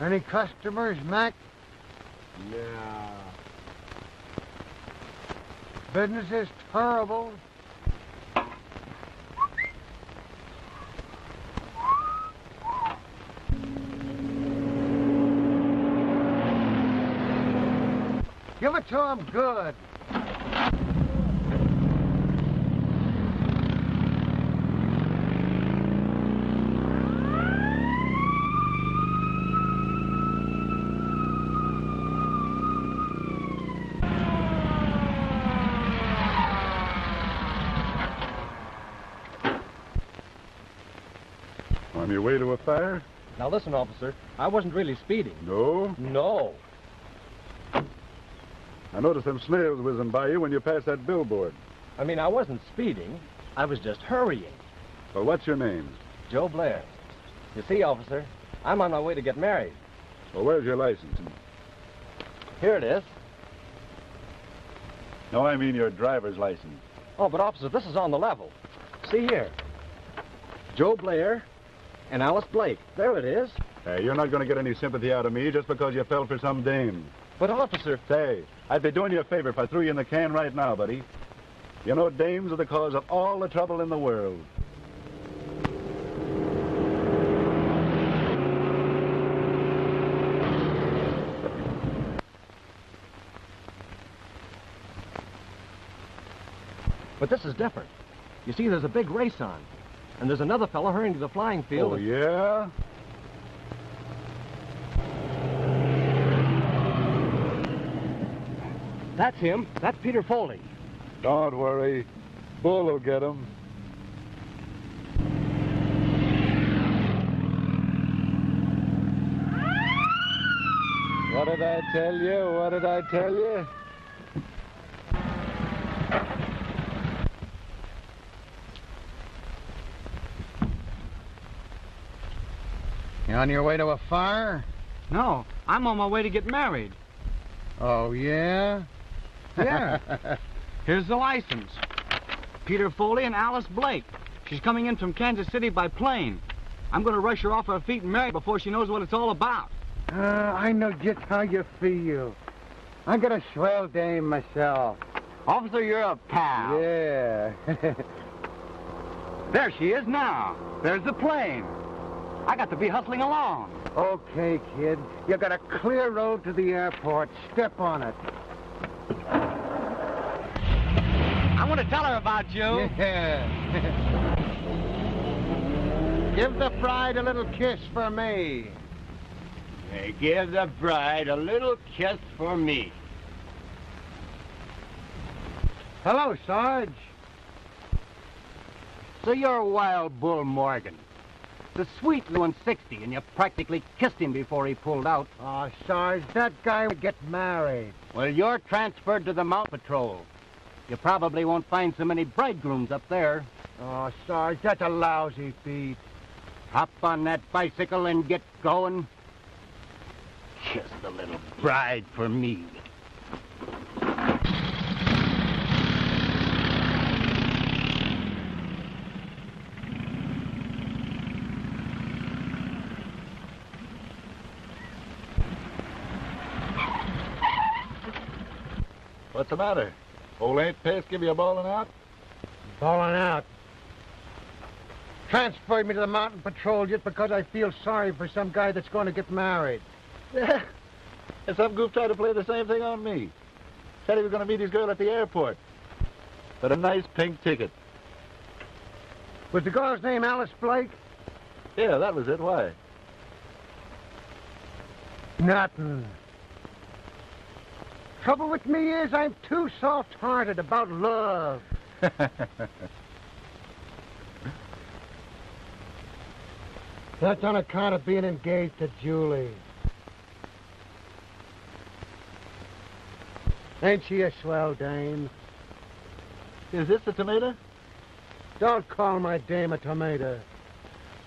Any customers, Mac? Yeah. Business is terrible. Give it to him good. On your way to a fire? Now listen, officer, I wasn't really speeding. No? No. I noticed them snails whizzing by you when you passed that billboard. I mean, I wasn't speeding. I was just hurrying. Well, what's your name? Joe Blair. You see, officer, I'm on my way to get married. Well, where's your license? Here it is. No, I mean your driver's license. Oh, but officer, this is on the level. See here. Joe Blair and Alice Blake. There it is. Hey, you're not going to get any sympathy out of me just because you fell for some dame. But officer... Say, I'd be doing you a favor if I threw you in the can right now, buddy. You know, dames are the cause of all the trouble in the world. But this is different. You see, there's a big race on. And there's another fellow hurrying to the flying field. Oh, yeah? That's him. That's Peter Foley. Don't worry. Bull will get him. What did I tell you? What did I tell you? You on your way to a fire? No, I'm on my way to get married. Oh, yeah? Yeah. Here's the license. Peter Foley and Alice Blake. She's coming in from Kansas City by plane. I'm going to rush her off her feet and marry her before she knows what it's all about. I know just how you feel. I got a swell dame myself. Officer, you're a pal. Yeah. There she is now. There's the plane. I got to be hustling along. Okay, kid. You got a clear road to the airport. Step on it. I want to tell her about you. Yeah. Give the bride a little kiss for me. Hey, give the bride a little kiss for me. Hello, Sarge. So you're Wild Bull Morgan. The sweet Lewin 60, and you practically kissed him before he pulled out. Oh, Sarge, that guy would get married. Well, you're transferred to the Mount Patrol. You probably won't find so many bridegrooms up there. Oh, Sarge, that's a lousy beat. Hop on that bicycle and get going. Kiss the little bride for me. What's the matter? Old Aunt Pest give you a bawling out? Falling out. Transferred me to the Mountain Patrol just because I feel sorry for some guy that's going to get married. Yeah. And some goof tried to play the same thing on me. Said he was going to meet his girl at the airport. But a nice pink ticket. Was the girl's name Alice Blake? Yeah, that was it. Why? Nothing. Trouble with me is I'm too soft-hearted about love. That's on account of being engaged to Julie. Ain't she a swell dame? Is this the tomato? Don't call my dame a tomato.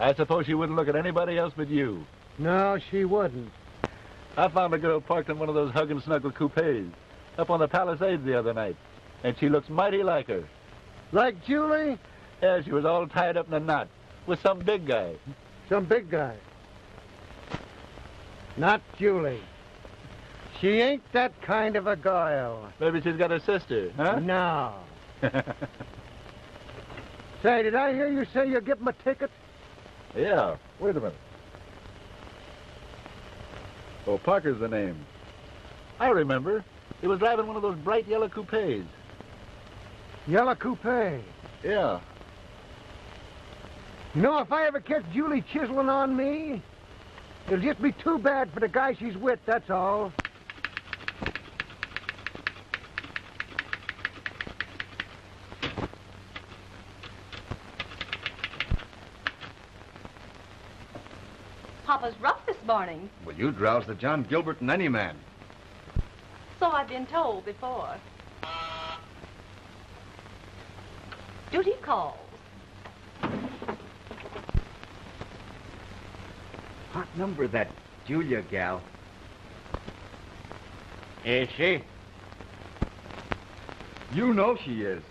I suppose she wouldn't look at anybody else but you. No, she wouldn't. I found a girl parked in one of those hug and snuggle coupes up on the Palisades the other night, and she looks mighty like her. Like Julie? Yeah, she was all tied up in a knot with some big guy. Some big guy. Not Julie. She ain't that kind of a girl. Maybe she's got a sister, huh? No. Say, did I hear you say you'll give him a ticket? Yeah. Wait a minute. Oh, Parker's the name. I remember. He was driving one of those bright yellow coupes. Yellow coupe. Yeah. You know, if I ever catch Julie chiseling on me, it'll just be too bad for the guy she's with, that's all. Papa's rough this morning. Well, you drowse the John Gilbert in any man. So I've been told before. Duty calls. What number that Julia gal? Is she? You know she is.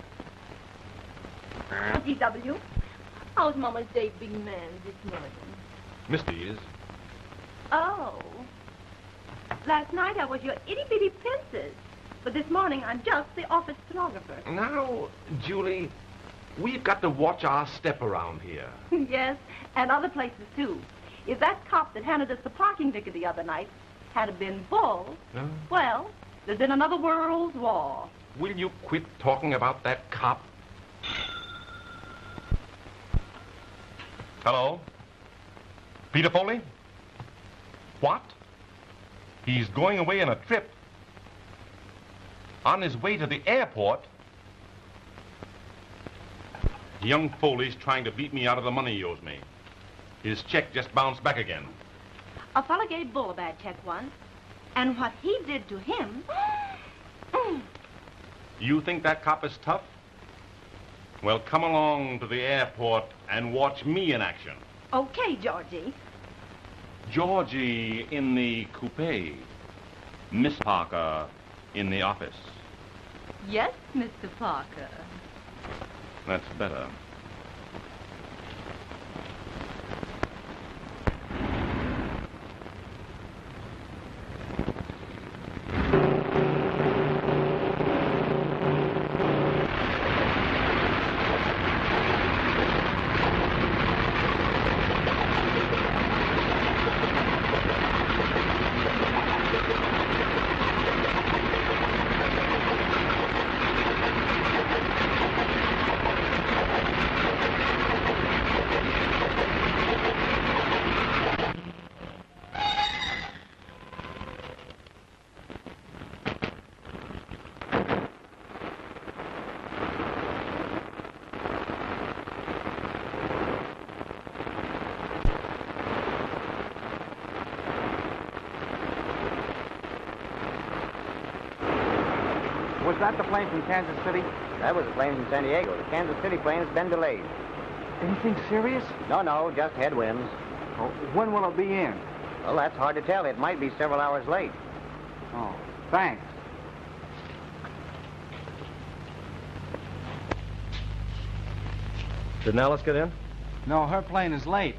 DW, how's Mama's day big man this morning? Misty is. Oh. Last night I was your itty-bitty princess. But this morning I'm just the office stenographer. Now, Julie, we've got to watch our step around here. Yes, and other places too. If that cop that handed us the parking ticket the other night had been Bull, well, there's been another world's war. Will you quit talking about that cop? Hello? Peter Foley? What? He's going away on a trip. On his way to the airport? Young Foley's trying to beat me out of the money he owes me. His check just bounced back again. A fella gave Bull a bad check once, and what he did to him... You think that cop is tough? Well, come along to the airport and watch me in action. Okay, Georgie. Georgie in the coupe. Miss Parker in the office. Yes, Mr. Parker. That's better. Was that the plane from Kansas City? That was a plane from San Diego. The Kansas City plane has been delayed. Anything serious? No, just headwinds. Oh, when will it be in? Well, that's hard to tell. It might be several hours late. Oh, thanks. Didn't Alice get in? No, her plane is late.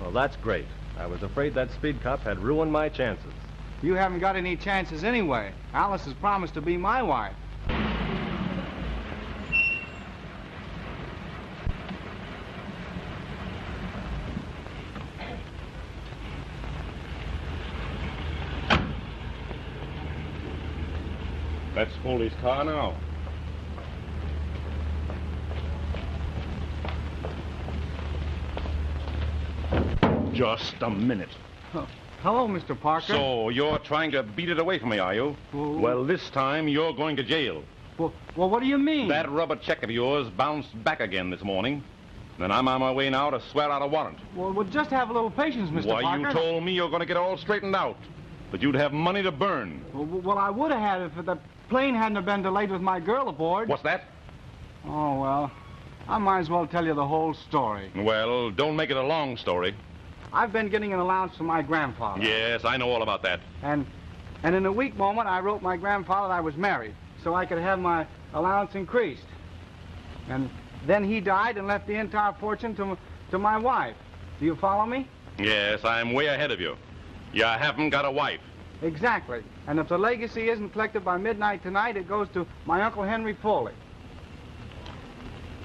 Well, that's great. I was afraid that speed cop had ruined my chances. You haven't got any chances anyway. Alice has promised to be my wife. That's Foley's car now. Just a minute. Hello, Mr. Parker. So, you're trying to beat it away from me, are you? Well, this time you're going to jail. Well, what do you mean? That rubber check of yours bounced back again this morning. And I'm on my way now to swear out a warrant. Well, just have a little patience, Mr. Why, Parker. you told me you're going to get all straightened out. But you'd have money to burn. Well, I would have had it if the plane hadn't have been delayed with my girl aboard. What's that? Oh, well, I might as well tell you the whole story. Well, don't make it a long story. I've been getting an allowance from my grandfather. Yes, I know all about that. And in a weak moment, I wrote my grandfather I was married, so I could have my allowance increased. And then he died and left the entire fortune to my wife. Do you follow me? Yes, I'm way ahead of you. You haven't got a wife. Exactly. And if the legacy isn't collected by midnight tonight, it goes to my Uncle Henry Foley.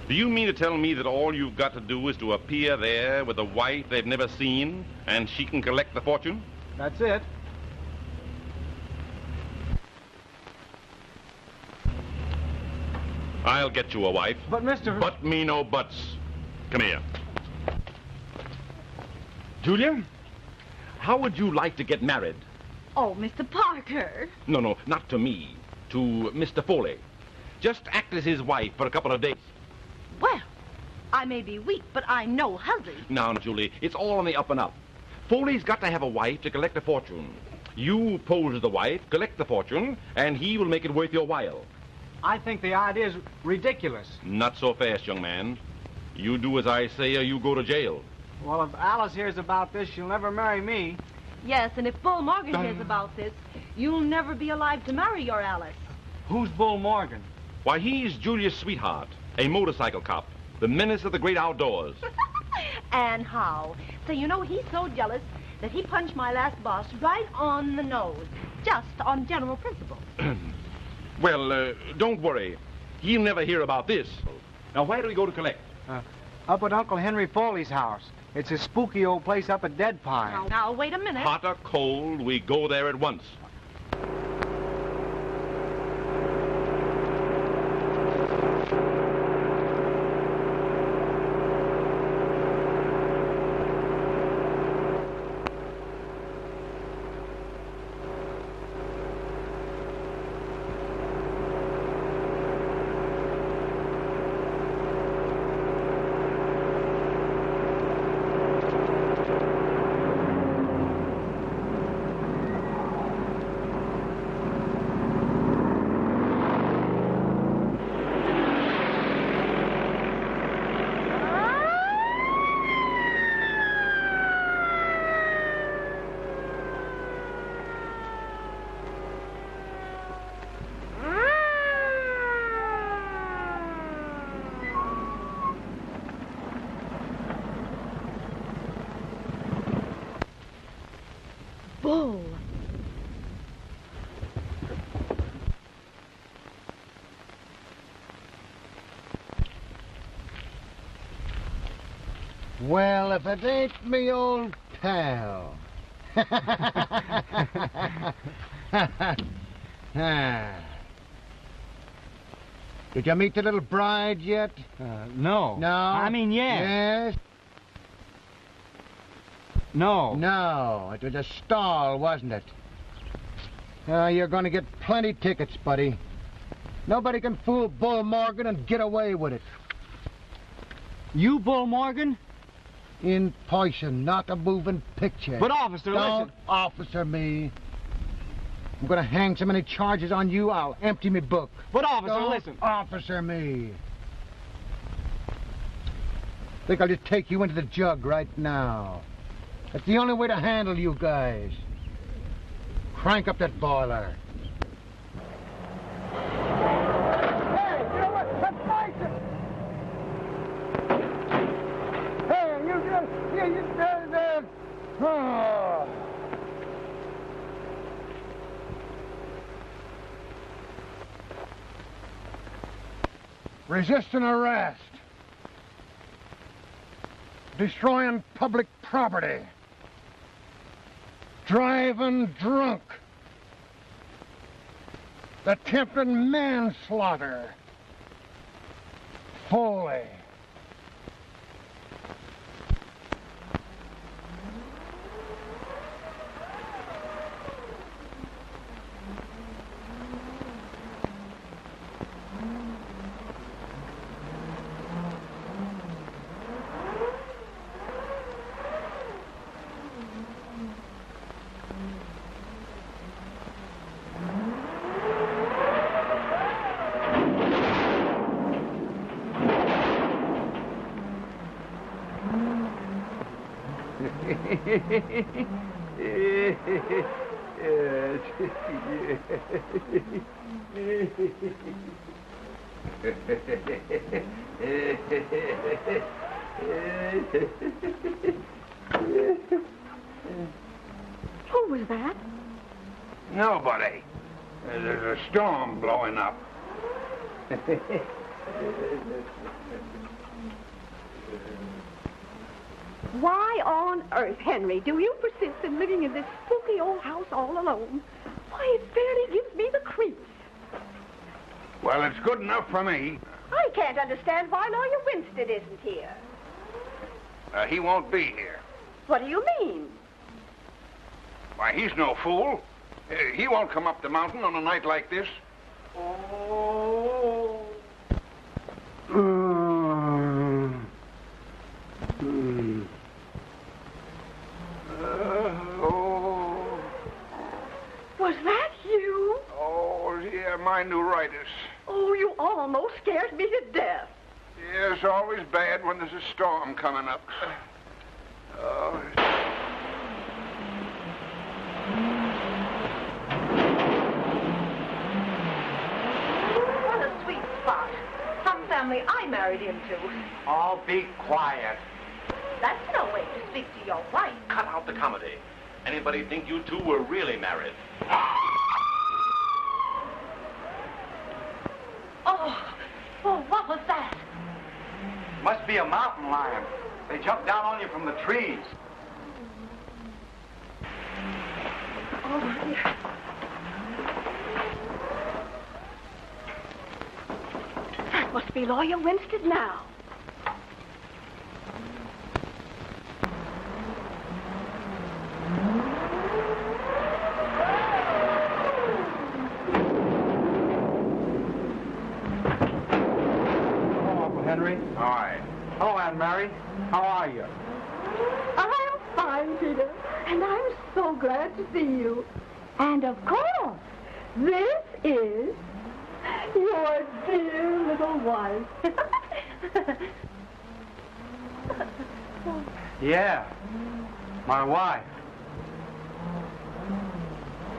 Do you mean to tell me that all you've got to do is to appear there with a wife they've never seen, and she can collect the fortune? That's it. I'll get you a wife. But, Mr. But me no buts. Come here. Julia, how would you like to get married? Oh, Mr. Parker. No, not to me. To Mr. Foley. Just act as his wife for a couple of days. Well, I may be weak, but I'm no hussy. Now, Julie, it's all on the up and up. Foley's got to have a wife to collect a fortune. You pose as the wife, collect the fortune, and he will make it worth your while. I think the idea's ridiculous. Not so fast, young man. You do as I say or you go to jail. Well, if Alice hears about this, she'll never marry me. Yes, and if Bull Morgan hears about this, you'll never be alive to marry your Alice. Who's Bull Morgan? Why, he's Julia's sweetheart, a motorcycle cop, the menace of the great outdoors. And how? So you know he's so jealous that he punched my last boss right on the nose, just on general principle. Well, don't worry. He'll never hear about this. Now, where do we go to collect? Up at Uncle Henry Foley's house. It's a spooky old place up at Dead Pine. Now, wait a minute. Hot or cold, we go there at once. Bull. Well, if it ain't me old pal. Did you meet the little bride yet? No. No? I mean, yes. Yes? No. No, it was a stall, wasn't it? You're going to get plenty tickets, buddy. Nobody can fool Bull Morgan and get away with it. You, Bull Morgan? In person, not a moving picture. But, officer, Don't listen. officer me. I'm going to hang so many charges on you, I'll empty me book. But, officer, Don't listen. officer me. Think I'll just take you into the jug right now. That's the only way to handle you guys. Crank up that boiler. Hey, you know what? That's Bison! Hey, you oh. Resisting arrest. Destroying public property. Driving drunk. Attempted manslaughter. Foley. Who was that? Nobody. There's a storm blowing up. Why on earth, Henry, do you persist in living in this spooky old house all alone? Why, it fairly gives me the creeps. Well, it's good enough for me. I can't understand why Lawyer Winstead isn't here. He won't be here. What do you mean? Why, he's no fool. He won't come up the mountain on a night like this. Oh. Was that you? Oh, yeah, my neuritis. Oh, you almost scared me to death. Yeah, it's always bad when there's a storm coming up. What a sweet spot. Some family I married into. Oh, be quiet. That's no way to speak to your wife. Cut out the comedy. Anybody think you two were really married? Oh, what was that? Must be a mountain lion. They jumped down on you from the trees. Oh, dear. That must be Lawyer Winstead now. Henry. Hi. Hello, Aunt Mary. How are you? I'm fine, Peter, and I'm so glad to see you. And of course, this is your dear little wife. Yeah, my wife.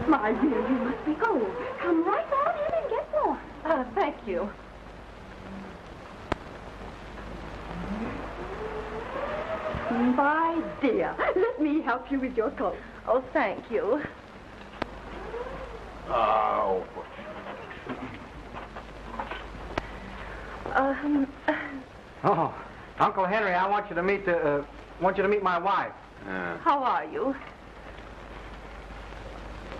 My dear, you must be cold. Come right on in and get warm. Thank you. My dear, let me help you with your coat. Oh, thank you. Oh. Oh, Uncle Henry, I want you to meet my wife. How are you?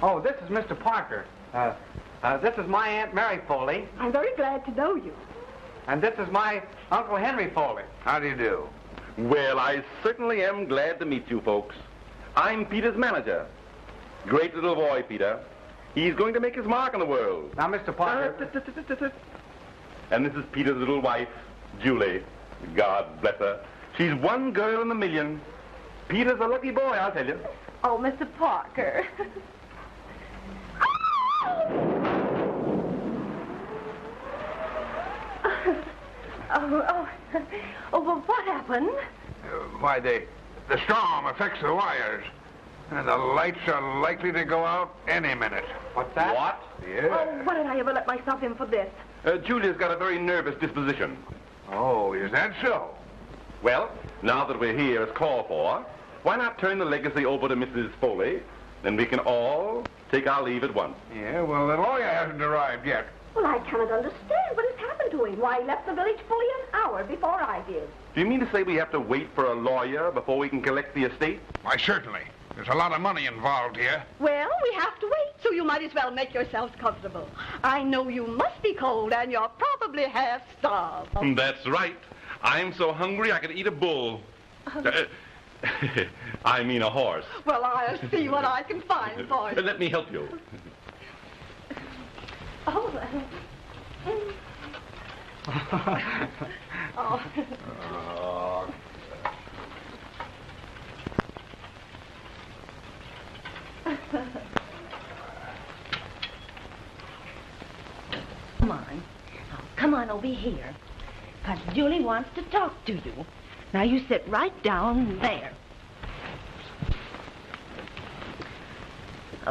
Oh, this is Mr. Parker. This is my Aunt Mary Foley, I'm very glad to know you. and this is my Uncle Henry Foley. How do you do? Well, I certainly am glad to meet you folks. I'm Peter's manager. Great little boy, Peter. He's going to make his mark on the world. Now, Mr. Parker. And this is Peter's little wife, Julie. God bless her. She's one girl in a million. Peter's a lucky boy, I'll tell you. Oh, Mr. Parker. Oh, well, what happened? Why, the storm affects the wires. And the lights are likely to go out any minute. What's that? What? Yeah. Oh, what did I ever let myself in for this? Julia's got a very nervous disposition. Oh, is that so? Well, now that we're here as called for, why not turn the legacy over to Mrs. Foley? Then we can all take our leave at once. Yeah, well, the lawyer hasn't arrived yet. Well, I cannot understand what has happened to him. Why, he left the village fully an hour before I did. Do you mean to say we have to wait for a lawyer before we can collect the estate? Why, certainly. There's a lot of money involved here. Well, we have to wait, so you might as well make yourselves comfortable. I know you must be cold, and you're probably half starved. That's right. I'm so hungry I could eat a bull. I mean a horse. Well, I'll see what I can find for you. Let me help you. Oh, Come on. Now, come on over here. Because Julie wants to talk to you. Now, you sit right down there.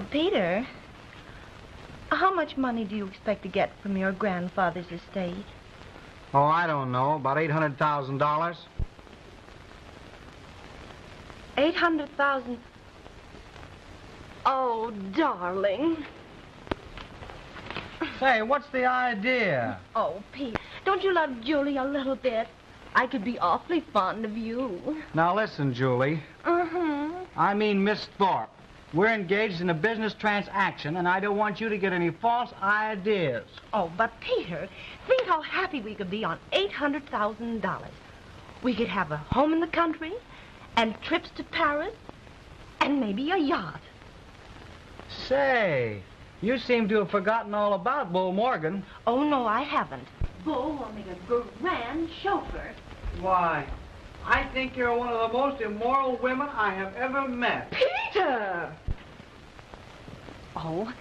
Peter, how much money do you expect to get from your grandfather's estate? Oh, I don't know. About $800,000. 800,000. Oh, darling. Say, what's the idea? Oh, Pete, don't you love Julie a little bit? I could be awfully fond of you. Now listen, Julie. I mean Miss Thorpe. We're engaged in a business transaction, and I don't want you to get any false ideas. Oh, but Peter, think how happy we could be on $800,000. We could have a home in the country, and trips to Paris, and maybe a yacht. Say, you seem to have forgotten all about Bull Morgan. Oh, no, I haven't. Bull will make a grand chauffeur. Why, I think you're one of the most immoral women I have ever met. Peter! Oh,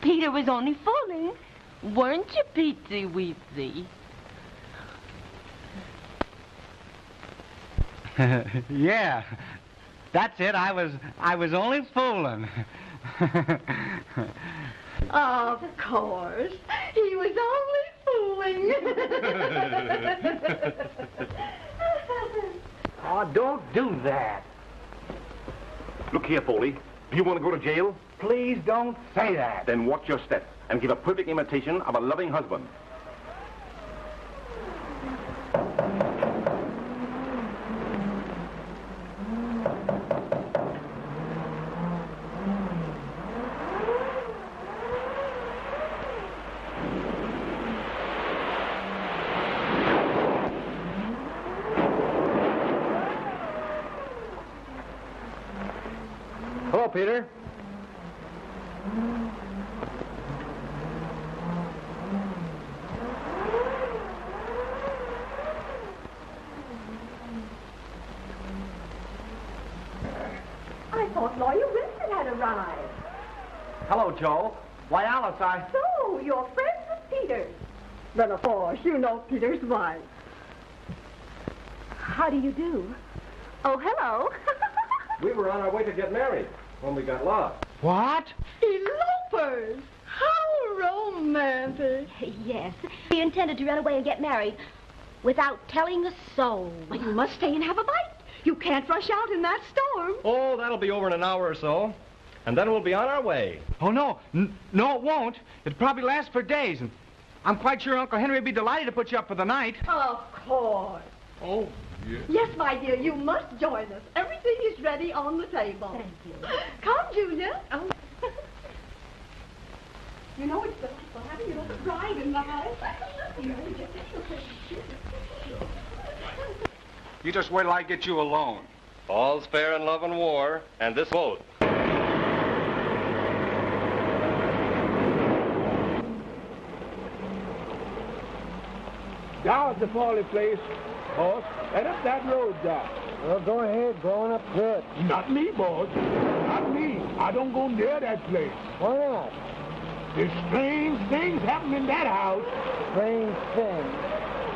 Peter was only fooling. Weren't you, Petey Weezy? Yeah, that's it. I was only fooling. Of course. He was only fooling. Oh, don't do that. Look here, Foley. Do you want to go to jail? Please don't say that. Then watch your step and give a perfect imitation of a loving husband. Hello, Peter. I thought Lawyer Winstead had arrived. Hello, Joe. Why, Alice, So, you're friends with Peter. Well, of course, you know Peter's wife. How do you do? Oh, hello. We were on our way to get married when we got lost. What? Elopers! How romantic. Yes. We intended to run away and get married without telling a soul. Well, you must stay and have a bite. You can't rush out in that storm. Oh, that'll be over in an hour or so. And then we'll be on our way. Oh, no. No, it won't. It'll probably last for days. And I'm quite sure Uncle Henry would be delighted to put you up for the night. Of course. Oh, yes. Yes, my dear, you must join us. Everything is ready on the table. Thank you. Come, Julia. Oh. You know it's delightful having you as a bride in the house. You just wait till I get you alone. All's fair in love and war, and this boat. Down at the Foley place, boss. Right up that road, Doc. Well, go ahead, going up good. Not me, boss. Not me. I don't go near that place. Why not? There's strange things happen in that house. Strange thing.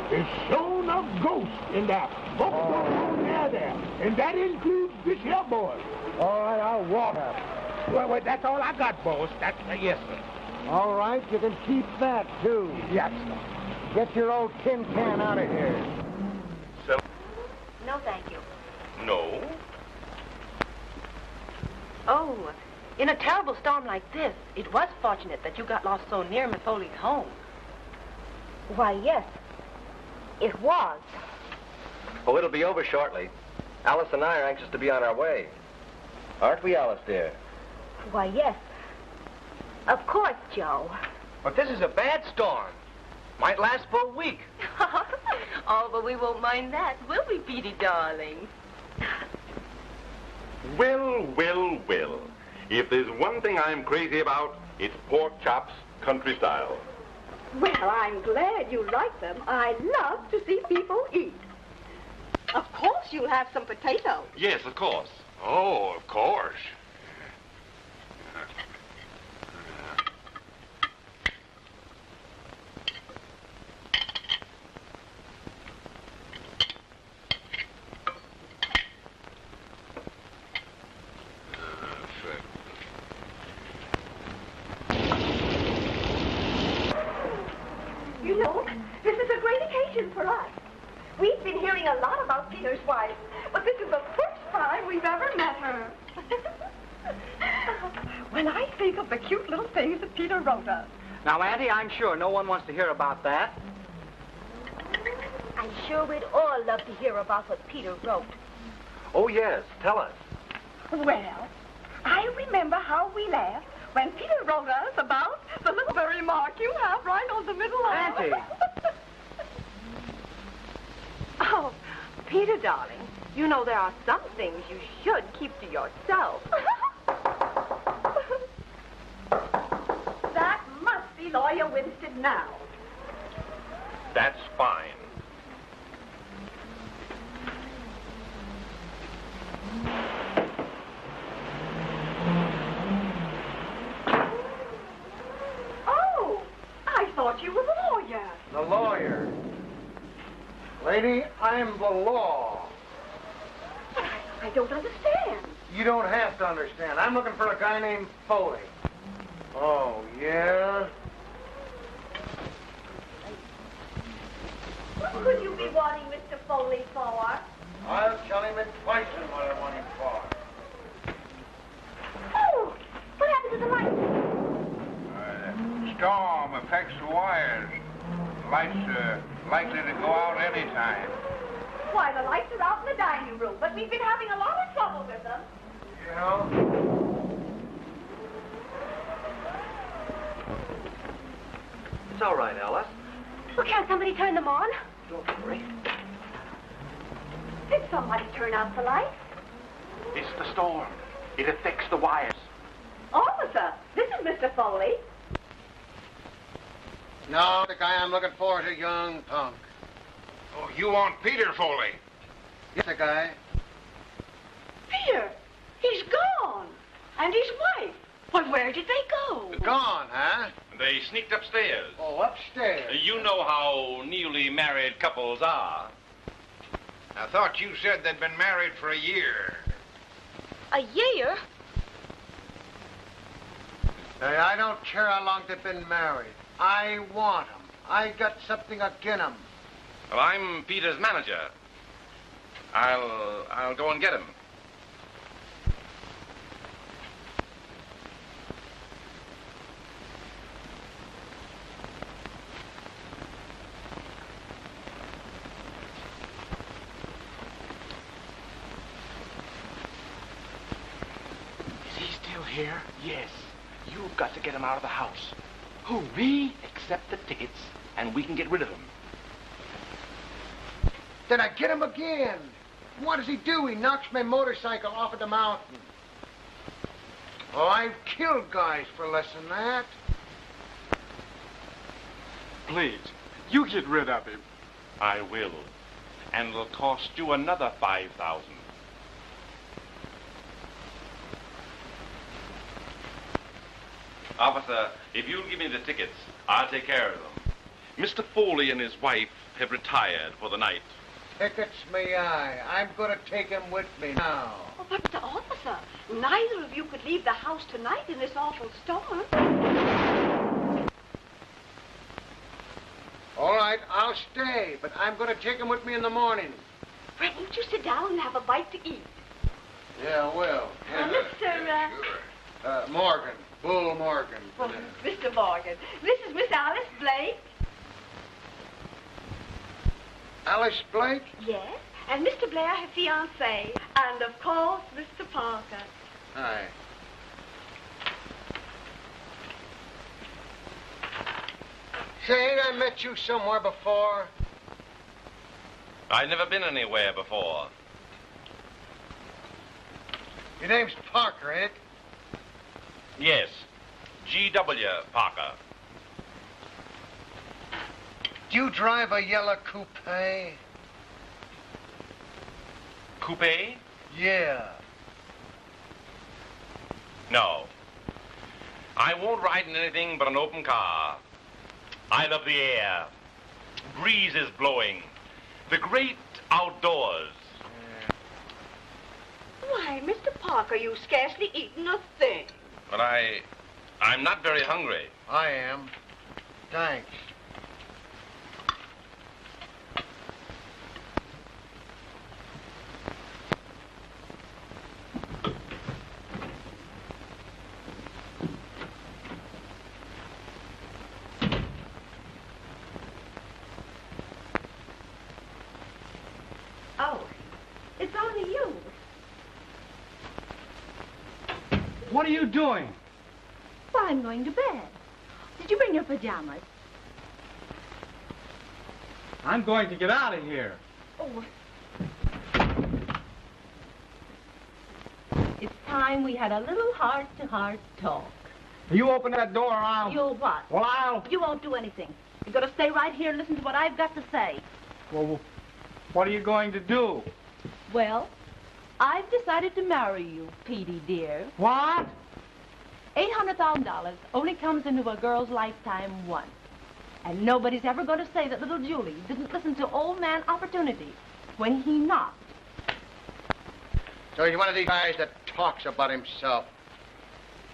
There's shown up ghosts in that. Folks don't go near there. And that includes this here boy. All right, I'll walk up. Well, that's all I got, boss. That's yes, sir. All right, you can keep that, too. Yes, sir. Get your old tin can out of here. No, thank you. No. Oh, in a terrible storm like this, it was fortunate that you got lost so near Miss Foley's home. Why, yes. It was. Oh, it'll be over shortly. Alice and I are anxious to be on our way. Aren't we, Alice, dear? Why, yes. Of course, Joe. But this is a bad storm. Might last for a week. Oh, but we won't mind that, will we, Petey, darling? Well, well, well. If there's one thing I'm crazy about, it's pork chops country style. Well, I'm glad you like them. I love to see people eat. Of course you'll have some potatoes. Yes, of course. Oh, of course. You know, this is a great occasion for us. We've been hearing a lot about Peter's wife, but this is the first time we've ever met her. the cute little things that Peter wrote us. Now, Auntie, I'm sure no one wants to hear about that. I'm sure we'd all love to hear about what Peter wrote. Oh, yes. Tell us. Well, I remember how we laughed when Peter wrote us about the little furry mark you have right on the middle arm. Auntie. Oh, Peter, darling, you know there are some things you should keep to yourself. That must be Lawyer Winstead now. That's fine. Oh, I thought you were the lawyer. The lawyer. Lady, I'm the law. I don't understand. You don't have to understand. I'm looking for a guy named Foley. Oh, yeah? What could you be wanting Mr. Foley for? I'll tell him in twice what I want him for. Oh, what happened to the light? Storm affects the wires. Lights are likely to go out any time. Why, the lights are out in the dining room, but we've been having a lot of trouble with them. You know? It's all right, Alice. Well, can't somebody turn them on? Don't worry. Did somebody turn out the lights? It's the storm. It affects the wires. Officer, this is Mr. Foley. No, the guy I'm looking for is a young punk. Oh, you want Peter Foley? Yes, the guy. Peter, he's gone. And his wife. Well, where did they go? Gone, huh? They sneaked upstairs. Oh, upstairs. You know how newly married couples are. I thought you said they'd been married for a year. A year? Hey, I don't care how long they've been married. I want 'em. I got something agin 'em. Well, I'm Peter's manager. I'll go and get him. Is he still here? Yes. You've got to get him out of the house. Who, me? Accept the tickets, and we can get rid of him. Then I get him again. What does he do? He knocks my motorcycle off of the mountain. Oh, I've killed guys for less than that. Please, you get rid of him. I will. And it'll cost you another $5,000. Officer, if you'll give me the tickets, I'll take care of them. Mr. Foley and his wife have retired for the night. Tickets me eye. I'm going to take him with me now. Oh, but, officer, neither of you could leave the house tonight in this awful storm. All right, I'll stay, but I'm going to take him with me in the morning. Well, won't you sit down and have a bite to eat? Yeah, I will. Mr. Morgan. Bull Morgan. Well, Mr. Morgan, this is Miss Alice Blake. Alice Blake? Yes, and Mr. Blair, her fiancé. And, of course, Mr. Parker. Hi. Say, ain't I met you somewhere before? I've never been anywhere before. Your name's Parker, ain't it? Yes, G.W. Parker. Do you drive a yellow coupe? Coupe? Yeah. No. I won't ride in anything but an open car. I love the air. Breeze is blowing. The great outdoors. Why, Mr. Parker, you've scarcely eaten a thing. But I'm not very hungry. I am. Thanks. What are you doing? Well, I'm going to bed. Did you bring your pajamas? I'm going to get out of here. Oh. It's time we had a little heart-to-heart talk. You open that door or I'll... You'll what? Well, I'll... You won't do anything. You've got to stay right here and listen to what I've got to say. Well, what are you going to do? Well, I've decided to marry you, Petey, dear. What? $800,000 only comes into a girl's lifetime once. And nobody's ever going to say that little Julie didn't listen to old man Opportunity when he knocked. So he's one of these guys that talks about himself.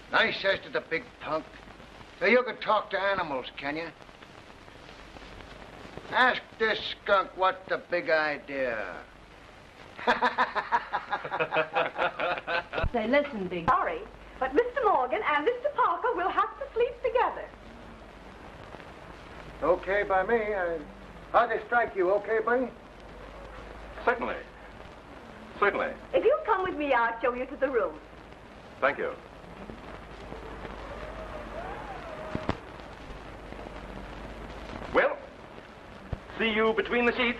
And I says to the big punk, so you can talk to animals, can you? Ask this skunk what's the big idea. Say, listen, big... Sorry, but Mr. Morgan and Mr. Parker will have to sleep together. Okay by me. How'd they strike you, okay, buddy? Certainly. Certainly. If you'll come with me, I'll show you to the room. Thank you. Well, see you between the sheets.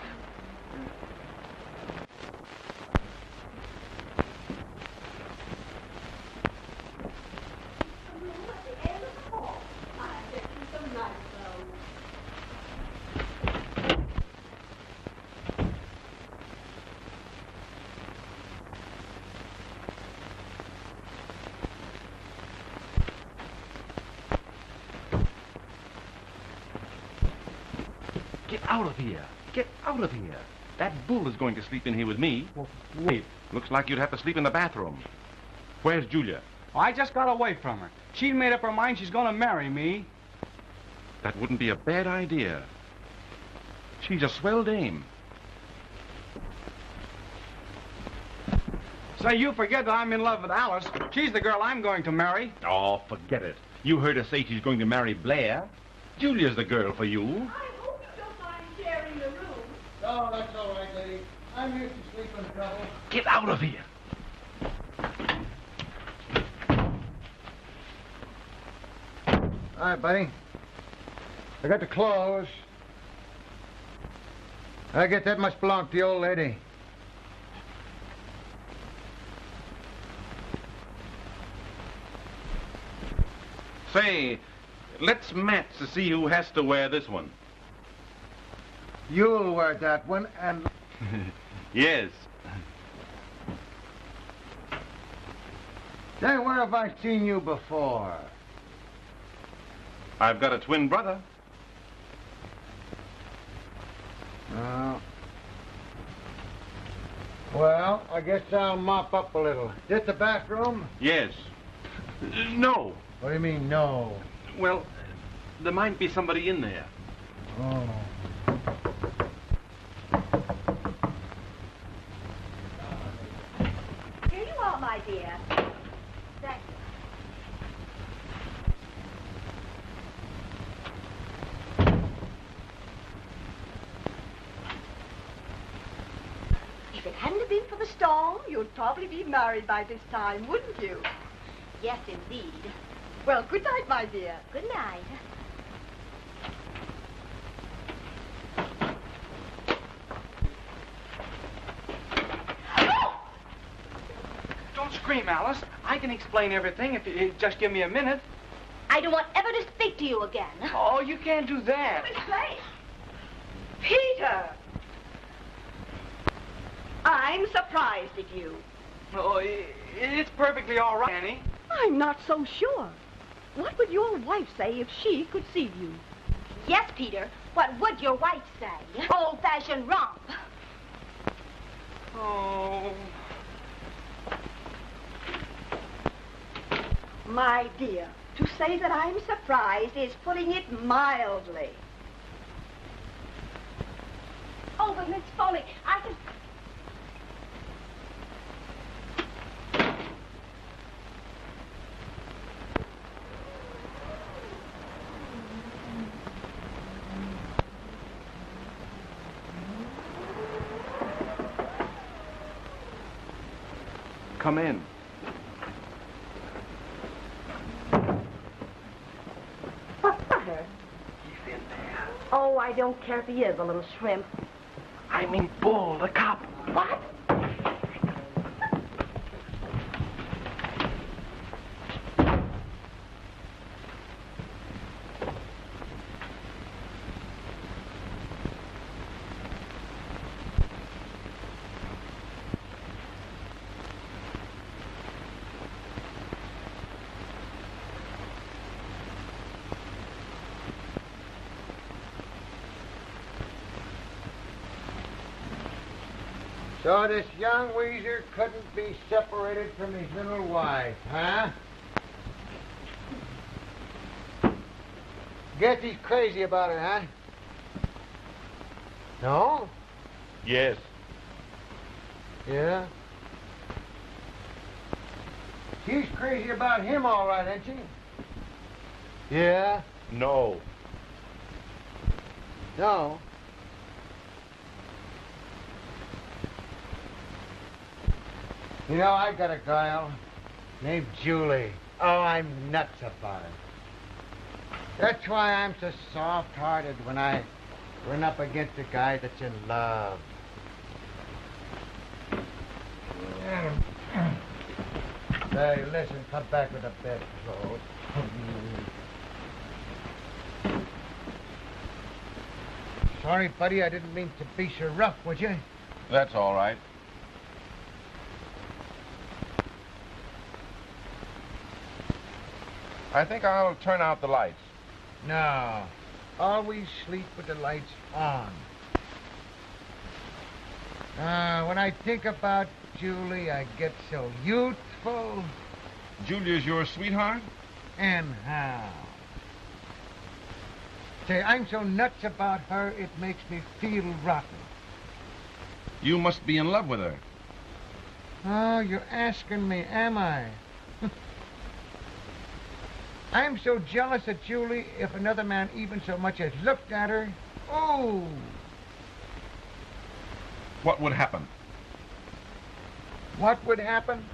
Get out of here. Get out of here. That bull is going to sleep in here with me. Well, wait. Looks like you'd have to sleep in the bathroom. Where's Julia? I just got away from her. She made up her mind she's going to marry me. That wouldn't be a bad idea. She's a swell dame. Say, you forget that I'm in love with Alice. She's the girl I'm going to marry. Oh, forget it. You heard her say she's going to marry Blair. Julia's the girl for you. I hope you don't mind sharing the room. No, that's all right, lady. I'm used to sleeping in trouble. Get out of here. All right, buddy. I got the clothes. I guess that must belong to the old lady. Say, let's match to see who has to wear this one. You'll wear that one, and... Yes. Say, where have I seen you before? I've got a twin brother. Oh. Well, I guess I'll mop up a little. This the bathroom? Yes. No. What do you mean, no? Well, there might be somebody in there. Oh. Here you are, my dear. Thank you. If it hadn't been for the storm, you'd probably be married by this time, wouldn't you? Yes, indeed. Well, good night, my dear. Good night. Don't scream, Alice. I can explain everything if you just give me a minute. I don't want ever to speak to you again. Oh, you can't do that. Explain. Peter! I'm surprised at you. Oh, it's perfectly all right, Annie. I'm not so sure. What would your wife say if she could see you? Yes, Peter. What would your wife say? Old-fashioned romp. Oh. My dear, to say that I'm surprised is putting it mildly. Oh, but Miss Foley, I can... Come in. I don't care if he is a little shrimp. I mean Bull, the cop. What? So this young weezer couldn't be separated from his little wife, huh? Guess he's crazy about her, huh? No? Yes. Yeah? She's crazy about him, all right, ain't she? Yeah? No. No? You know, I got a girl named Julie. Oh, I'm nuts about her. That's why I'm so soft-hearted when I run up against a guy that's in love. Hey, listen, come back with a bedclothes. Sorry, buddy, I didn't mean to be so rough, would you? That's all right. I think I'll turn out the lights. No. Always sleep with the lights on. When I think about Julie, I get so youthful. Julia's your sweetheart? And how? Say, I'm so nuts about her, it makes me feel rotten. You must be in love with her. Oh, you're asking me, am I? I'm so jealous of Julie, if another man even so much as looked at her. Oh! What would happen? What would happen?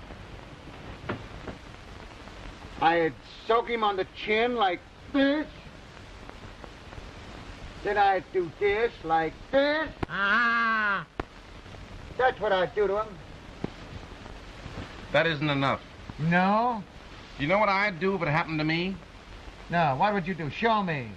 I'd soak him on the chin like this. Then I'd do this like this. Ah! That's what I'd do to him. That isn't enough. No? You know what I'd do if it happened to me? No, what would you do? Show me.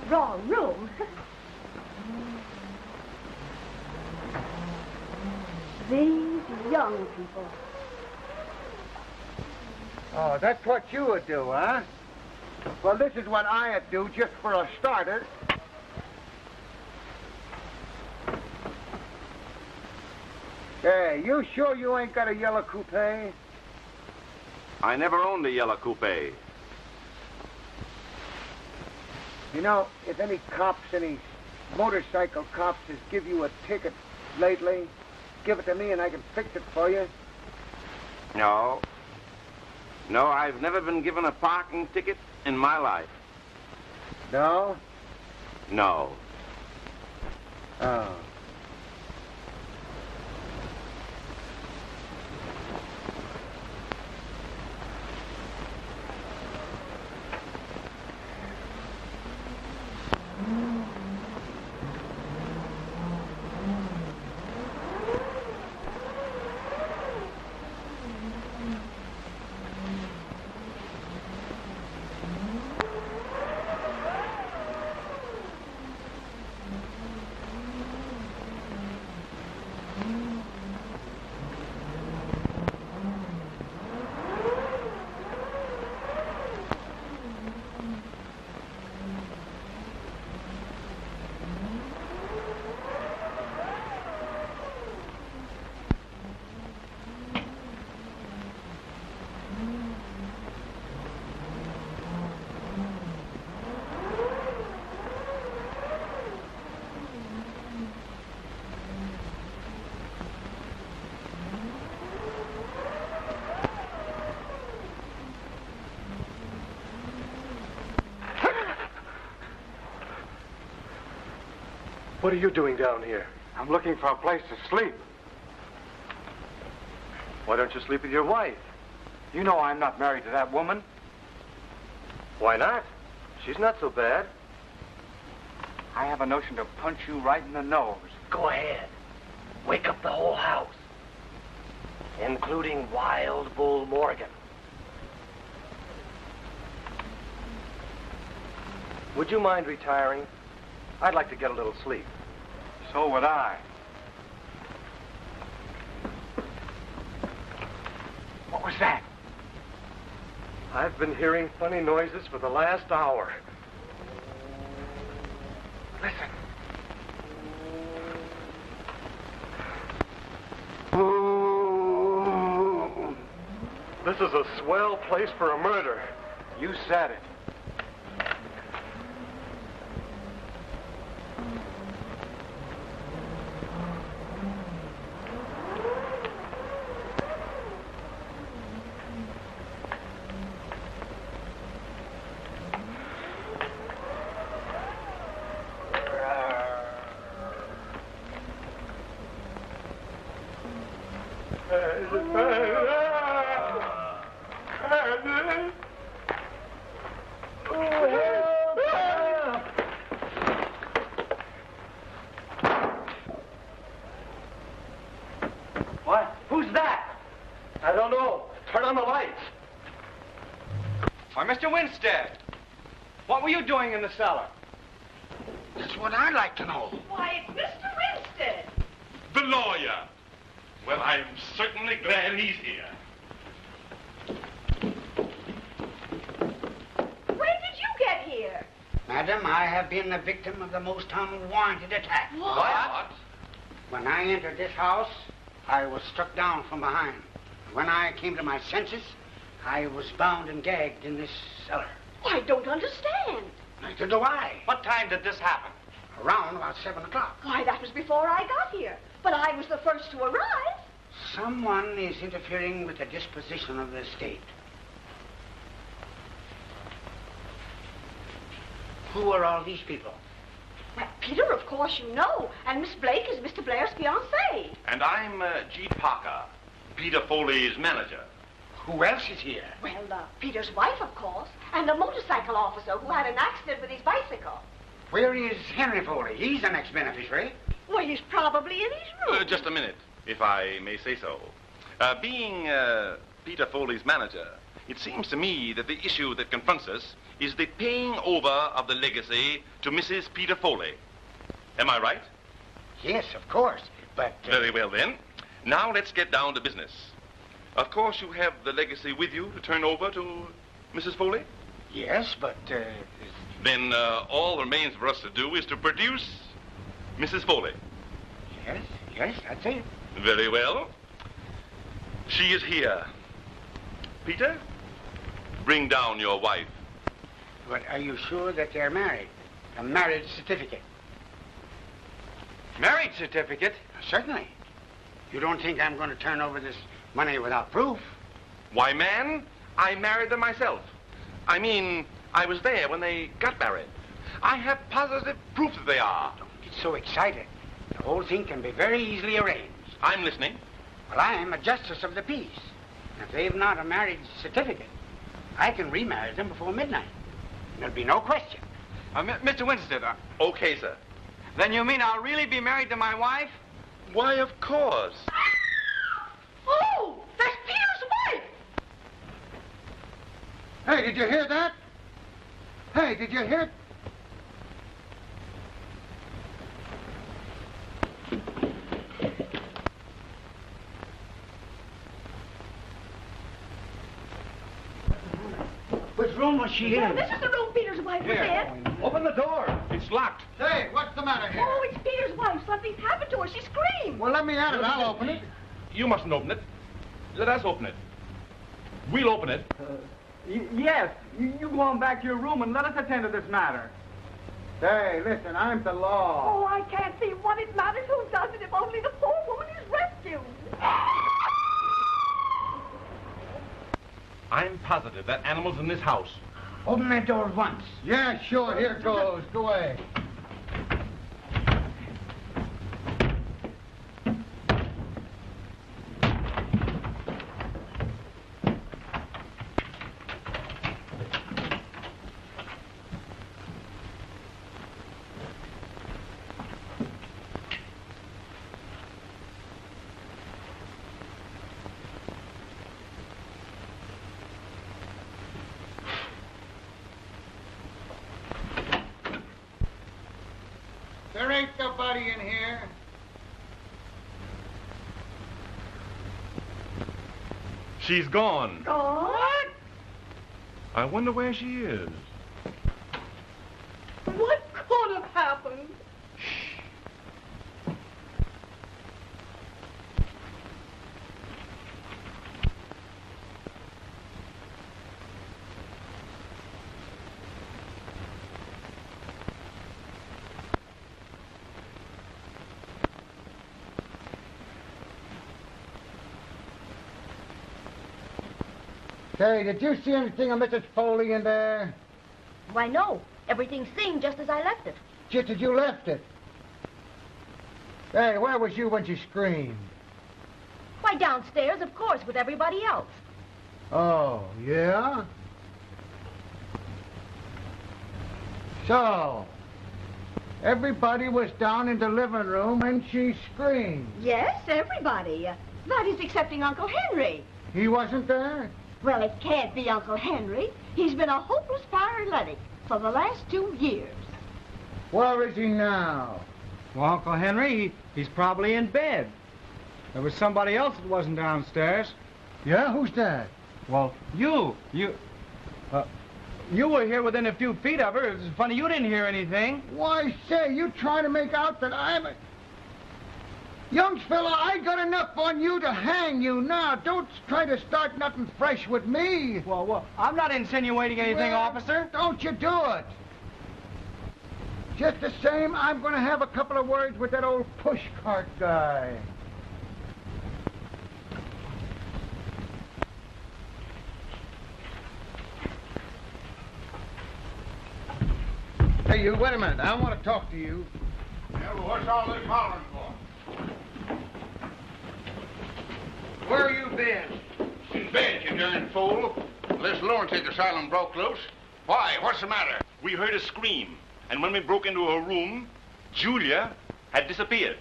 Wrong room. These young people. Oh, that's what you would do, huh? Well, this is what I'd do just for a starter. Hey, you sure you ain't got a yellow coupe? I never owned a yellow coupe. You know, if any cops, any motorcycle cops has give you a ticket lately, give it to me and I can fix it for you. No. No, I've never been given a parking ticket in my life. No? No. Oh. What are you doing down here? I'm looking for a place to sleep. Why don't you sleep with your wife? You know I'm not married to that woman. Why not? She's not so bad. I have a notion to punch you right in the nose. Go ahead. Wake up the whole house, including Wild Bull Morgan. Would you mind retiring? I'd like to get a little sleep. So would I. What was that? I've been hearing funny noises for the last hour. Listen. This is a swell place for a murder. You said it. What? Who's that? I don't know. Turn on the lights. Why, Mr. Winstead, what were you doing in the cellar? That's what I'd like to know. Why, it's Mr. Winstead. The lawyer. Well, I'm certainly glad he's here. When did you get here? Madam, I have been the victim of the most unwarranted attack. What? When I entered this house, I was struck down from behind. When I came to my senses, I was bound and gagged in this cellar. I don't understand. Neither do I. What time did this happen? Around about 7 o'clock. Why, that was before I got here. But I was the first to arrive. Someone is interfering with the disposition of the estate. Who are all these people? Well, Peter, of course you know. And Miss Blake is Mr. Blair's fiancée. And I'm G. Parker, Peter Foley's manager. Who else is here? Well, Peter's wife, of course. And a motorcycle officer who had an accident with his bicycle. Where is Henry Foley? He's the next beneficiary. Well, he's probably in his room. Just a minute, if I may say so. Being Peter Foley's manager, it seems to me that the issue that confronts us is the paying over of the legacy to Mrs. Peter Foley. Am I right? Yes, of course, but... Very well, then. Now let's get down to business. Of course, you have the legacy with you to turn over to Mrs. Foley? Yes, but... Then all remains for us to do is to produce Mrs. Foley. Yes, that's it. Very well. She is here. Peter, bring down your wife. But are you sure that they're married? A marriage certificate? Marriage certificate? Certainly. You don't think I'm going to turn over this money without proof? Why, man, I married them myself. I mean, I was there when they got married. I have positive proof that they are. Don't get so excited. The whole thing can be very easily arranged. I'm listening. Well, I'm a justice of the peace. If they've not a marriage certificate, I can remarry them before midnight. There'll be no question. Mr. Winstead. Okay, sir. Then you mean I'll really be married to my wife? Why, of course. Oh, that's Peter's wife! Hey, did you hear that? Hey, did you hear... Which room was she in? This is the room Peter's wife was in. Open the door. It's locked. Say, what's the matter here? Oh, it's Peter's wife. Something's happened to her. She screamed. Well, let me at it. I'll open it. You mustn't open it. Let us open it. We'll open it. Yes. You go on back to your room and let us attend to this matter. Say, listen, I'm the law. Oh, I can't see what it matters who does it if only the poor woman is rescued. I'm positive that animal's in this house. Open that door at once. Yeah, sure. Here goes. Go away. Foley in here? She's gone. Gone? I wonder where she is. What could have happened? Say, did you see anything of Mrs. Foley in there? Why, no. Everything's seen just as I left it. Just as you left it. Hey, where was you when she screamed? Why, downstairs, of course, with everybody else. Oh, yeah? So, everybody was down in the living room and she screamed. Yes, everybody. That is excepting Uncle Henry. He wasn't there? Well, it can't be Uncle Henry. He's been a hopeless paralytic for the last 2 years. Where is he now? Well, Uncle Henry, he's probably in bed. There was somebody else that wasn't downstairs. Yeah? Who's that? Well, you were here within a few feet of her. It was funny you didn't hear anything. Why, say, you trying to make out that I'm a... Young fella, I got enough on you to hang you now. Don't try to start nothing fresh with me. Well, I'm not insinuating anything, officer. Don't you do it. Just the same, I'm going to have a couple of words with that old pushcart guy. Hey, you, wait a minute. I want to talk to you. Yeah, well, what's all this hollering for? Where you been? In bed, you darn fool. This lunatic asylum broke loose. Why? What's the matter? We heard a scream, and when we broke into her room, Julia had disappeared.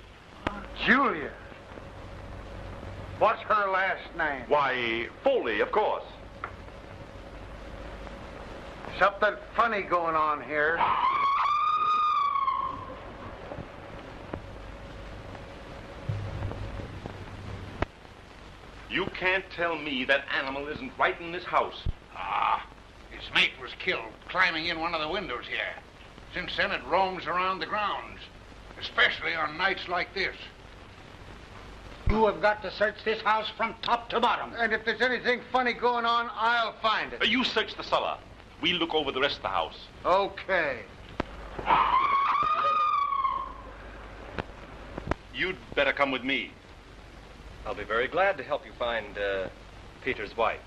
Julia? What's her last name? Why, Foley, of course. Something funny going on here. You can't tell me that animal isn't right in this house. Ah, its mate was killed climbing in one of the windows here. Since then, it roams around the grounds, especially on nights like this. You have got to search this house from top to bottom. And if there's anything funny going on, I'll find it. You search the cellar. We'll look over the rest of the house. Okay. You'd better come with me. I'll be very glad to help you find Peter's wife.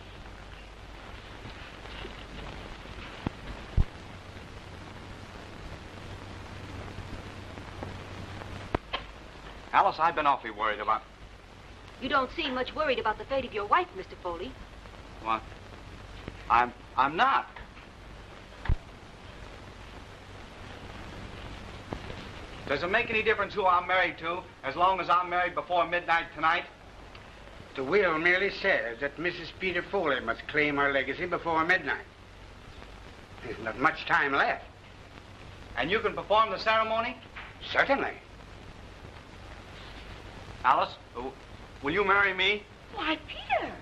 Alice, I've been awfully worried about... You don't seem much worried about the fate of your wife, Mr. Foley. What? I'm not. Does it make any difference who I'm married to, as long as I'm married before midnight tonight? The will merely says that Mrs. Peter Foley must claim her legacy before midnight. There's not much time left. And you can perform the ceremony? Certainly. Alice, will you marry me? Why, Peter,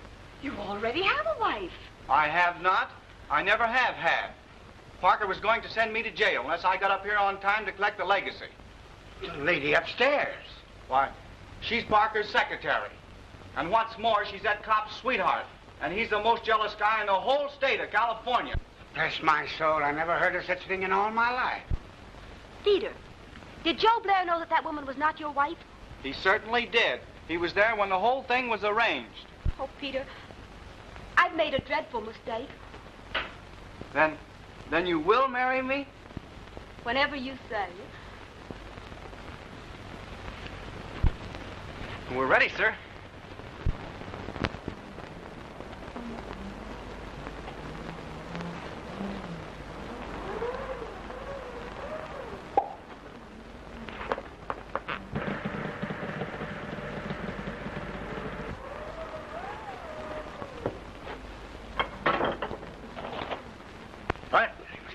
you already have a wife. I have not. I never have had. Parker was going to send me to jail unless I got up here on time to collect the legacy. The lady upstairs. Why, she's Parker's secretary. And what's more, she's that cop's sweetheart. And he's the most jealous guy in the whole state of California. Bless my soul, I never heard of such a thing in all my life. Peter, did Joe Blair know that that woman was not your wife? He certainly did. He was there when the whole thing was arranged. Oh, Peter, I've made a dreadful mistake. Then you will marry me? Whenever you say. We're ready, sir.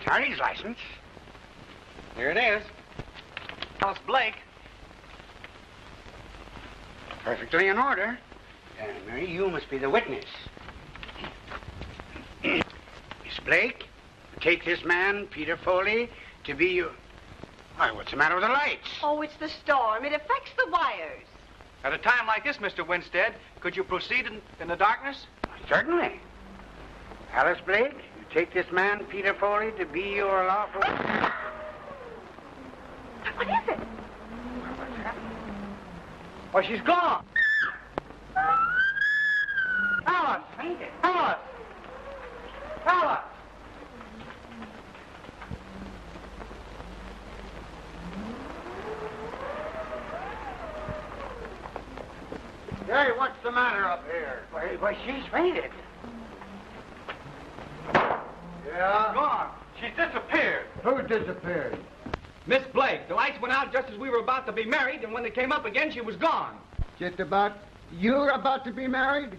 Carry's license. Here it is. Alice Blake. Perfectly in order. Mary, you must be the witness. Miss Blake, take this man, Peter Foley, to be your... Why, what's the matter with the lights? Oh, it's the storm. It affects the wires. At a time like this, Mr. Winstead, could you proceed in the darkness? Certainly. Alice Blake, you take this man, Peter Foley, to be your lawful... What is it? Oh, she's gone. Alice! Alice! Alice! Hey, what's the matter up here? Why, she's fainted. Yeah? Gone. She's disappeared. Who disappeared? Miss Blake. The lights went out just as we were about to be married, and when they came up again, she was gone. Just about... You're about to be married?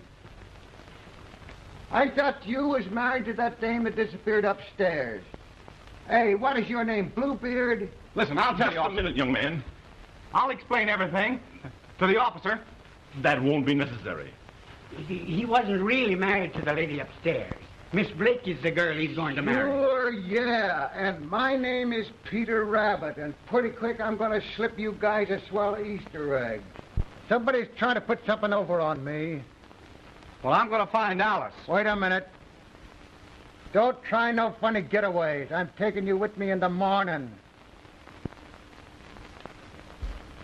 I thought you was married to that dame that disappeared upstairs. Hey, what is your name, Bluebeard? Listen, I'll tell you. Just a minute, young man. I'll explain everything to the officer. That won't be necessary. He wasn't really married to the lady upstairs. Miss Blake is the girl he's going to marry. Sure, yeah. And my name is Peter Rabbit, and pretty quick I'm going to slip you guys a swell Easter egg. Somebody's trying to put something over on me. Well, I'm going to find Alice. Wait a minute. Don't try no funny getaways. I'm taking you with me in the morning.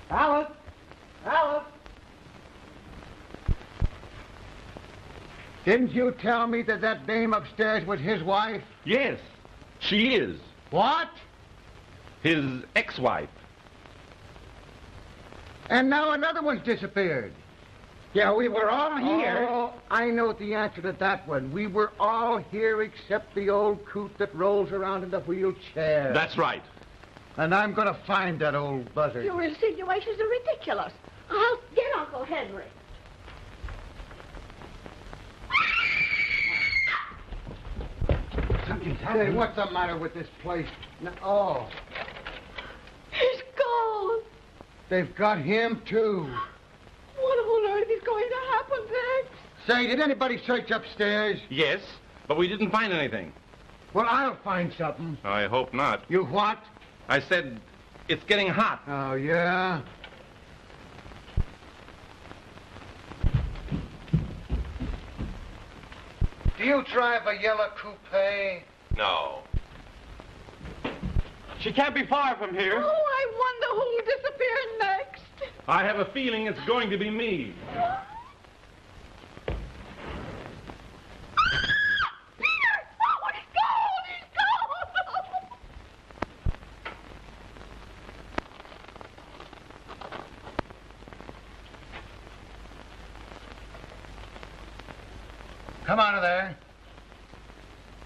Alice! Alice! Didn't you tell me that that dame upstairs was his wife? Yes, she is. What? His ex-wife. And now another one's disappeared. Yeah, we were all here. Oh, I know the answer to that one. We were all here except the old coot that rolls around in the wheelchair. That's right. And I'm going to find that old buzzard. Your insinuations are ridiculous. I'll get Uncle Henry. Something's Hey, happening. what's the matter with this place? Oh, He's gone. they've got him, too. What on earth is going to happen next? Say, did anybody search upstairs? Yes, but we didn't find anything. Well, I'll find something. I hope not. You what? I said it's getting hot. Oh, yeah? Do you drive a yellow coupe? No. She can't be far from here. Oh, I wonder who'll disappear next. I have a feeling it's going to be me. Come out of there.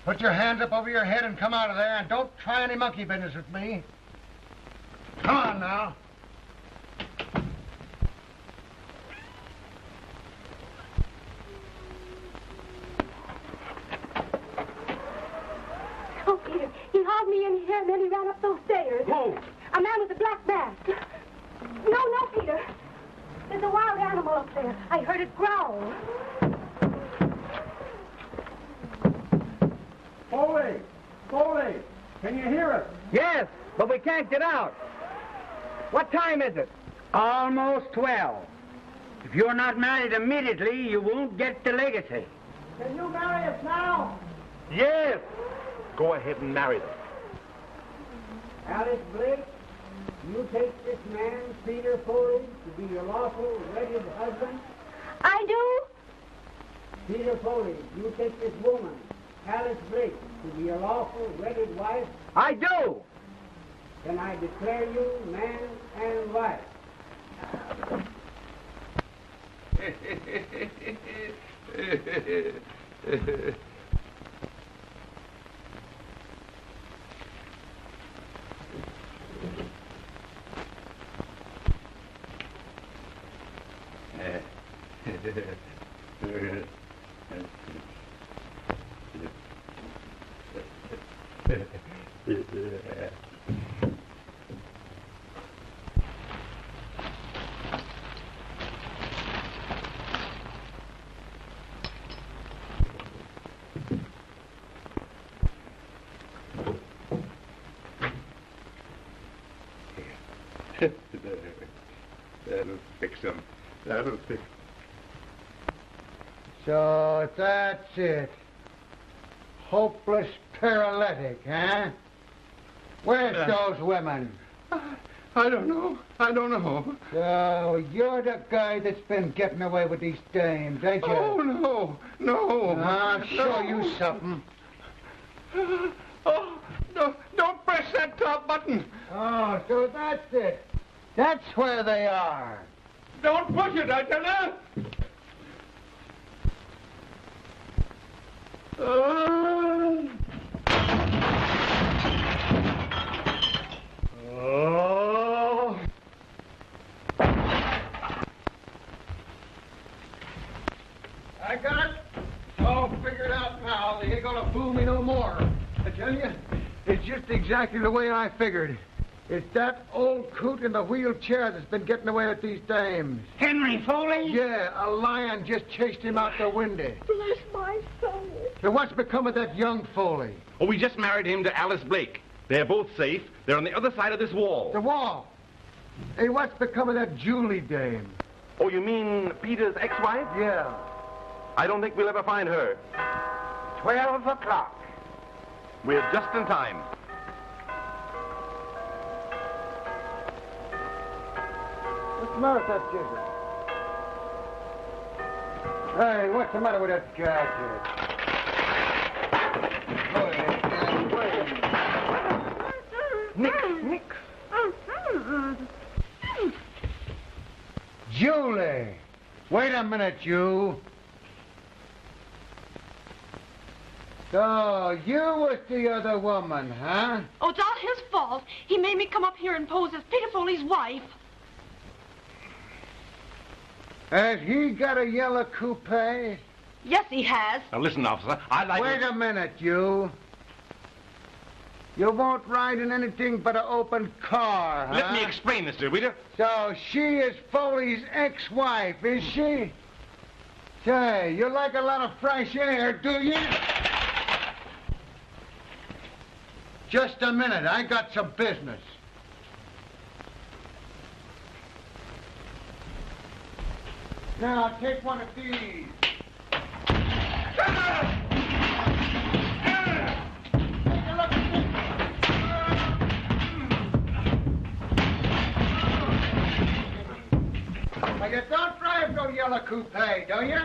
Put your hands up over your head and come out of there, and don't try any monkey business with me. Come on now. Oh, Peter, he hauled me in here and then he ran up those stairs. Who? A man with a black mask. No, Peter. There's a wild animal up there. I heard it growl. Foley! Foley! Can you hear us? Yes, but we can't get out. What time is it? Almost 12. If you're not married immediately, you won't get the legacy. Can you marry us now? Yes. Go ahead and marry them. Alice Blake, you take this man, Peter Foley, to be your lawful, wedded husband. I do? Peter Foley, you take this woman, Alice Blake, to be your lawful, wedded wife. I do. Then I declare you man and wife. That'll fix him. That'll fix. So that's it. Hopeless paralytic, huh? Where's those women? I don't know. I don't know. So you're the guy that's been getting away with these dames, ain't you? Oh, no. No. I'll show you something. Oh, no, don't press that top button. Oh, so that's it. That's where they are. Don't push it, I tell you. Oh. I got it. All figured out now. They ain't gonna fool me no more. I tell you, it's just exactly the way I figured. It's that old coot in the wheelchair that's been getting away with these dames. Henry Foley? Yeah, a lion just chased him out the window. Bless my soul. So what's become of that young Foley? Oh, we just married him to Alice Blake. They're both safe. They're on the other side of this wall. The wall? Hey, what's become of that Julie dame? Oh, you mean Peter's ex-wife? Yeah. I don't think we'll ever find her. 12 o'clock. We're just in time. What's the matter with that jigger? Hey, what's the matter with that gadget? Nick. Julie! Wait a minute, you. So, you was the other woman, huh? Oh, it's all his fault. He made me come up here and pose as Peter Foley's wife. Has he got a yellow coupe? Yes, he has. Now, listen, officer, I'd like Wait a minute, you. You won't ride in anything but an open car, huh? Let me explain this, will you? So she is Foley's ex-wife, is she? Say, you like a lot of fresh air, do you? Just a minute, I got some business. Now, take one of these. Now, you don't drive no yellow coupe, do you?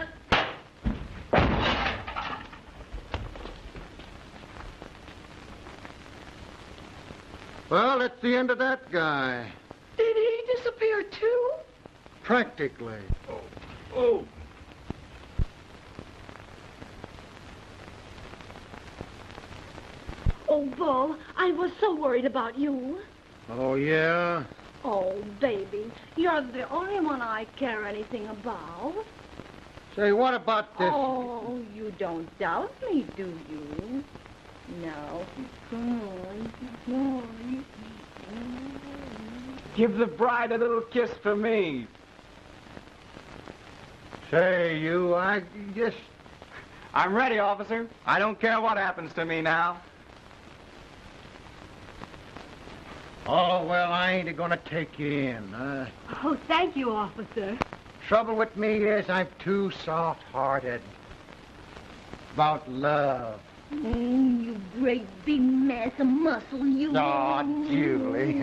Well, that's the end of that guy. Did he disappear too? Practically. Oh. Oh, Bull, I was so worried about you. Oh, yeah? Oh, baby, you're the only one I care anything about. Say, what about this? Oh, you don't doubt me, do you? No. Come on. Give the bride a little kiss for me. Say, you, I'm ready, officer. I don't care what happens to me now. Oh, well, I ain't gonna take you in. Oh, thank you, officer. Trouble with me is I'm too soft-hearted. About love. You great big mass of muscle, you. Oh, Julie.